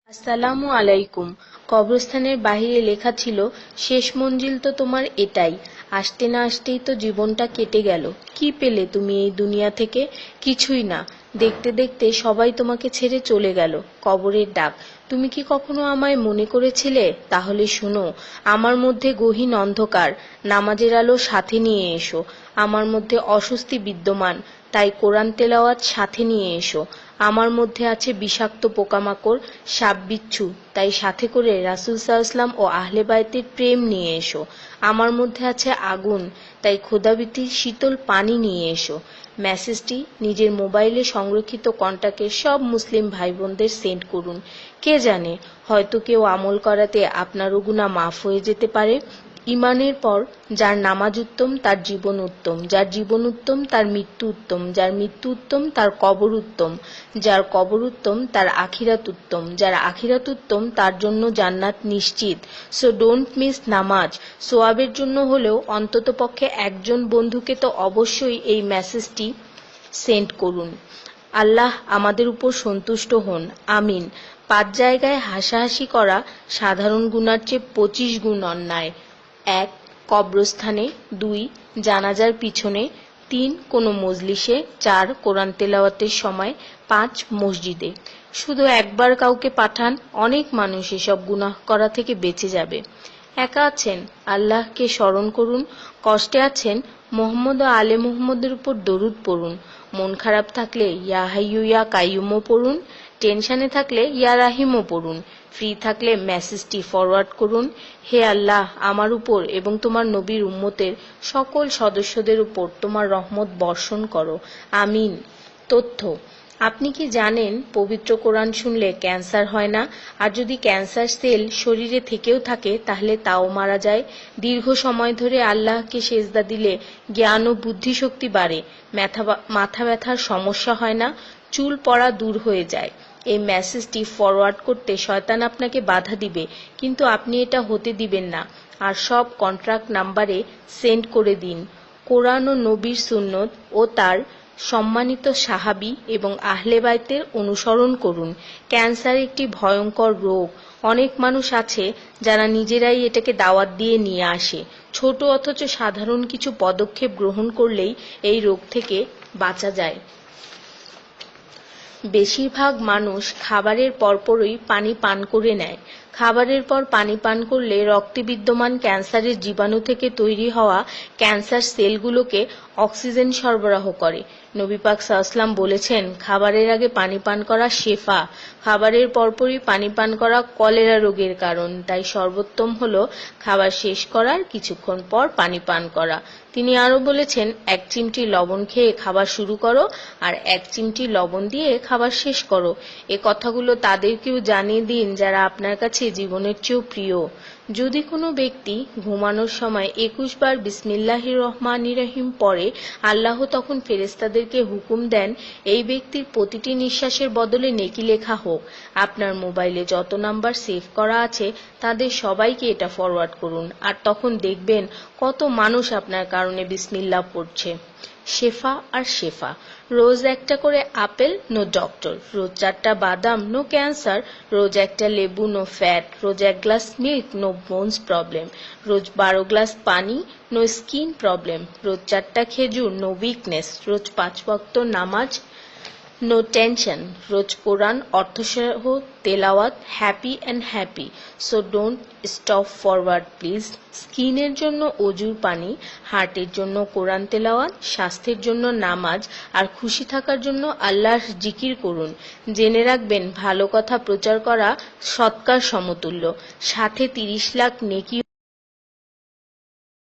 আসসালামু আলাইকুম। কবরস্থানের বাহিরে লেখা ছিল, শেষ মঞ্জিল তো তোমার এটাই। আসতে না আসতেই তো জীবনটা কেটে গেল। কি পেলে তুমি এই দুনিয়া থেকে? কিছুই না। দেখতে দেখতে সবাই তোমাকে ছেড়ে চলে গেল। কবরের ডাক। তুমি কি কখনো আমায় মনে করেছিলে? তাহলে শোনো, আমার মধ্যে গহীন অন্ধকার, নামাজের আলো সাথে নিয়ে এসো। আমার মধ্যে অস্বস্তি বিদ্যমান, তাই কোরআন তেলাওয়াত সাথে নিয়ে এসো। আমার মধ্যে আছে বিষাক্ত পোকামাকড়, সাপ বিচ্ছু, তাই সাথে করে রাসূল সাল্লাল্লাহু ও আহলে বাইতের প্রেম নিয়ে এসো। আমার মধ্যে আছে আগুন, তাই খোদাভীতির শীতল পানি নিয়ে এসো। মেসেজটি নিজের মোবাইলে সংরক্ষিত কন্টাক্টে সব মুসলিম ভাই বোনদের সেন্ড করুন। কে জানে, হয়তো কেউ আমল করাতে আপনারও গুনাহ মাফ হয়ে যেতে পারে। ঈমানের পর যার নামাজ উত্তম তার জীবন উত্তম, যার জীবন উত্তম তার মৃত্যু উত্তম, যার মৃত্যু উত্তম তার কবর উত্তম, যার কবর উত্তম তার আখিরাত উত্তম, যার আখিরাত উত্তম তার জন্য জান্নাত নিশ্চিত। সো ডোন্ট মিস নামাজ। সোয়াবের জন্য হলেও অন্ততপক্ষে একজন বন্ধুকে তো অবশ্যই এই মেসেজটি সেন্ড করুন। আল্লাহ আমাদের উপর সন্তুষ্ট হন, আমিন। 5 জায়গায় হাসাহাসি করা সাধারণ গুনার চেয়ে 25 গুণ অন্যায়। 1. কবরস্থানে। 2. জানাজার পিছনে। 3. কোনো মজলিসে। 4. কোরআন তেলাওয়াতের সময়। 5. মসজিদে। শুধু একবার কাউকে পাঠান, অনেক মানুষ এসব গুনাহ করা থেকে বেঁচে যাবে। একা আছেন, আল্লাহকে স্মরণ করুন। কষ্টে আছেন, মোহাম্মদ ও আলে মুহাম্মদের উপর দরুদ পড়ুন। মন খারাপ থাকলে ইয়া হাইয়্যু ইয়া কাইয়্যুমও পড়ুন। টেনশনে থাকলে ইয়া রাহিমও পড়ুন। ফ্রি থাকলে মেসেজটি ফরওয়ার্ড করুন। হে আল্লাহ, আমার উপর এবং তোমার নবীর উম্মতের সকল সদস্যদের উপর তোমার রহমত বর্ষণ করো, আমিন। তথ্য: আপনি কি জানেন পবিত্র কোরআন শুনলে ক্যান্সার হয় না? আর যদি ক্যান্সার সেল শরীরে থেকেও থাকে তাহলে তাও মারা যায়। দীর্ঘ সময় ধরে আল্লাহকে সেজদা দিলে জ্ঞান ও বুদ্ধিশক্তি বাড়ে। মাথা ব্যথার সমস্যা হয় না। চুল পড়া দূর হয়ে যায়। এই মেসেজটি ফরওয়ার্ড করতে শয়তান আপনাকে বাধা দিবে, কিন্তু আপনি এটা হতে দিবেন না। আর সব কন্ট্রাক্ট নাম্বারে সেন্ড করে দিন। কোরআন ও নবীর সুন্নত ও তার সম্মানিত সাহাবী এবং আহলে বাইতের অনুসরণ করুন। ক্যান্সার একটি ভয়ঙ্কর রোগ। অনেক মানুষ আছে যারা নিজেরাই এটাকে দাওয়াত দিয়ে নিয়ে আসে। ছোট অথচ সাধারণ কিছু পদক্ষেপ গ্রহণ করলেই এই রোগ থেকে বাঁচা যায়। বেশিরভাগ মানুষ খাবারের পরপরই পানি পান করে নেয়। খাবারের পর পানি পান করলে রক্তে বিদ্যমান ক্যান্সারের জীবাণু থেকে তৈরি হওয়া ক্যান্সার সেলগুলোকে অক্সিজেন সরবরাহ করে। নবী পাক সাল্লাল্লাহু বলেছেন, খাবারের আগে পানি পান করা শেফা। খাবারের পরপরই পানি পান করা কলেরা রোগের কারণ, তাই সর্বোত্তম হলো খাবার শেষ করার কিছুক্ষণ পর পানি পান করা। তিনি আরো বলেছেন, 1 চিমটি লবণ খেয়ে খাবার শুরু করো আর 1 চিমটি লবণ দিয়ে খাবার শেষ করো। এ কথাগুলো তাদেরকেও জানিয়ে দিন যারা আপনার কাছে জীবনের চেয়েও প্রিয়। যদি কোনো ব্যক্তি ঘুমানোর সময় 21 বার বিসমিল্লাহির রহমানির রহিম পড়ে, আল্লাহ তখন ফেরেশতাদেরকে হুকুম দেন এই ব্যক্তির প্রতিটি নিঃশ্বাসের বদলে নেকি লেখা হোক। আপনার মোবাইলে যত নাম্বার সেভ করা আছে তাদের সবাইকে এটা ফরওয়ার্ড করুন, আর তখন দেখবেন কত মানুষ আপনার কারণে বিসমিল্লাহ পড়ছে। শেফা আর শেফা। রোজ একটা করে আপেল, নো ডক্টর। রোজ 4টা বাদাম, নো ক্যান্সার। রোজ একটা লেবু, নো ফ্যাট। রোজ 1 glass milk, no bones problem. রোজ 12 গ্লাস পানি, নো স্কিন প্রবলেম। রোজ 4টা খেজুর, নো উইকনেস। রোজ 5 ওয়াক্ত নামাজ, নো টেনশন। রোজ কোরআন অর্থসহ তেলাওয়াত, happy and happy. So don't stop forward please. স্কিনের জন্য অজুর পানি, হার্টের জন্য কোরআন তেলাওয়াত, স্বাস্থ্যের জন্য নামাজ, আর খুশি থাকার জন্য আল্লাহর জিকির করুন। জেনে রাখবেন, ভালো কথা প্রচার করা সৎকার সমতুল্য, সাথে 30 লাখ নেকি।